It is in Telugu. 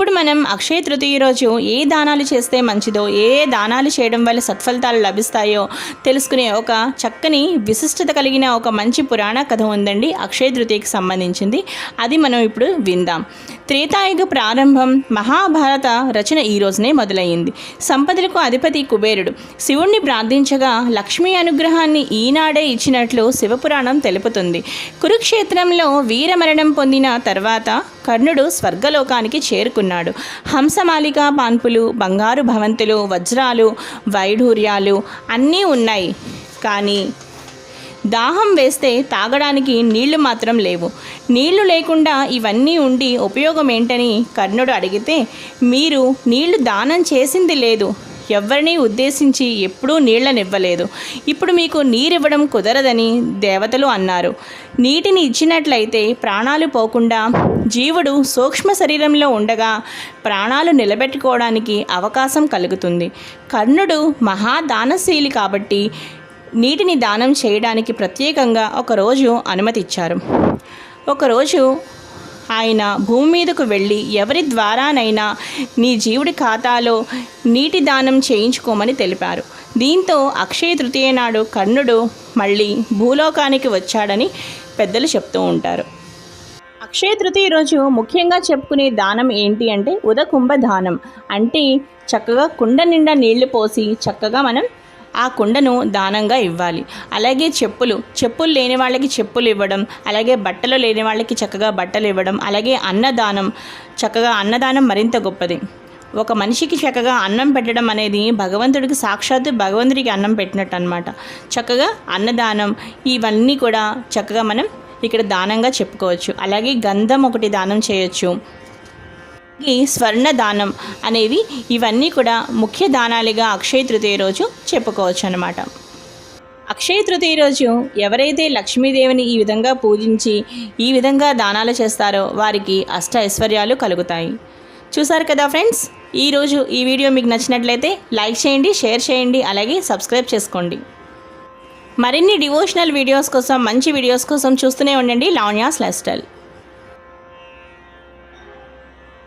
ఇప్పుడు మనం అక్షయ తృతీయ రోజు ఏ దానాలు చేస్తే మంచిదో, ఏ దానాలు చేయడం వల్ల సత్ఫలితాలు లభిస్తాయో తెలుసుకునే ఒక చక్కని విశిష్టత కలిగిన ఒక మంచి పురాణ కథ ఉందండి అక్షయ తృతీయకి సంబంధించింది. అది మనం ఇప్పుడు విందాం. త్రేతాయుగ ప్రారంభం, మహాభారత రచన ఈ రోజునే మొదలయ్యింది. సంపదలకు అధిపతి కుబేరుడు శివుణ్ణి ప్రార్థించగా లక్ష్మీ అనుగ్రహాన్ని ఈనాడే ఇచ్చినట్లు శివపురాణం తెలుపుతుంది. కురుక్షేత్రంలో వీరమరణం పొందిన తర్వాత కర్ణుడు స్వర్గలోకానికి చేరుకున్నాడు. హంసమాలిక పాన్పులు, బంగారు భవంతులు, వజ్రాలు, వైఢూర్యాలు అన్నీ ఉన్నాయి. కానీ దాహం వేస్తే తాగడానికి నీళ్లు మాత్రం లేవు. నీళ్లు లేకుండా ఇవన్నీ ఉండి ఉపయోగం ఏంటని కర్ణుడు అడిగితే, మీరు నీళ్లు దానం చేసింది లేదు, ఎవరిని ఉద్దేశించి ఎప్పుడూ నీళ్లనివ్వలేదు, ఇప్పుడు మీకు నీరివ్వడం కుదరదని దేవతలు అన్నారు. నీటిని ఇచ్చినట్లయితే ప్రాణాలు పోకుండా జీవుడు సూక్ష్మ శరీరంలో ఉండగా ప్రాణాలు నిలబెట్టుకోవడానికి అవకాశం కలుగుతుంది. కర్ణుడు మహాదానశీలి కాబట్టి నీటిని దానం చేయడానికి ప్రత్యేకంగా ఒకరోజు అనుమతి ఇచ్చారు. ఒకరోజు ఆయన భూమి మీదకు వెళ్ళి ఎవరి ద్వారానైనా నీ జీవుడి ఖాతాలో నీటి దానం చేయించుకోమని తెలిపారు. దీంతో అక్షయ తృతీయ నాడు కర్ణుడు మళ్ళీ భూలోకానికి వచ్చాడని పెద్దలు చెప్తూ ఉంటారు. అక్షయ తృతీయ రోజు ముఖ్యంగా చెప్పుకునే దానం ఏంటి అంటే ఉదకుంభ దానం. అంటే చక్కగా కుండ నిండా నీళ్లు పోసి చక్కగా మనం ఆ కుండను దానంగా ఇవ్వాలి. అలాగే చెప్పులు లేని వాళ్ళకి చెప్పులు ఇవ్వడం, అలాగే బట్టలు లేని వాళ్ళకి చక్కగా బట్టలు ఇవ్వడం, అలాగే అన్నదానం మరింత గొప్పది. ఒక మనిషికి చక్కగా అన్నం పెట్టడం అనేది భగవంతుడికి సాక్షాత్తు భగవంతుడికి అన్నం పెట్టినట్టు అనమాట. చక్కగా అన్నదానం ఇవన్నీ కూడా చక్కగా మనం ఇక్కడ దానంగా చెప్పుకోవచ్చు. అలాగే గంధం ఒకటి దానం చేయొచ్చు. ఈ స్వర్ణ దానం అనేవి ఇవన్నీ కూడా ముఖ్య దానాలుగా అక్షయ తృతీయ రోజు చెప్పుకోవచ్చు అన్నమాట. అక్షయ తృతీయ రోజు ఎవరైతే లక్ష్మీదేవిని ఈ విధంగా పూజించి ఈ విధంగా దానాలు చేస్తారో వారికి అష్ట ఐశ్వర్యాలు కలుగుతాయి. చూసారు కదా ఫ్రెండ్స్, ఈరోజు ఈ వీడియో మీకు నచ్చినట్లయితే లైక్ చేయండి, షేర్ చేయండి, అలాగే సబ్స్క్రైబ్ చేసుకోండి. మరిన్ని డివోషనల్ వీడియోస్ కోసం, మంచి వీడియోస్ కోసం చూస్తూనే ఉండండి లావణ్యాస్ లైఫ్ స్టైల్.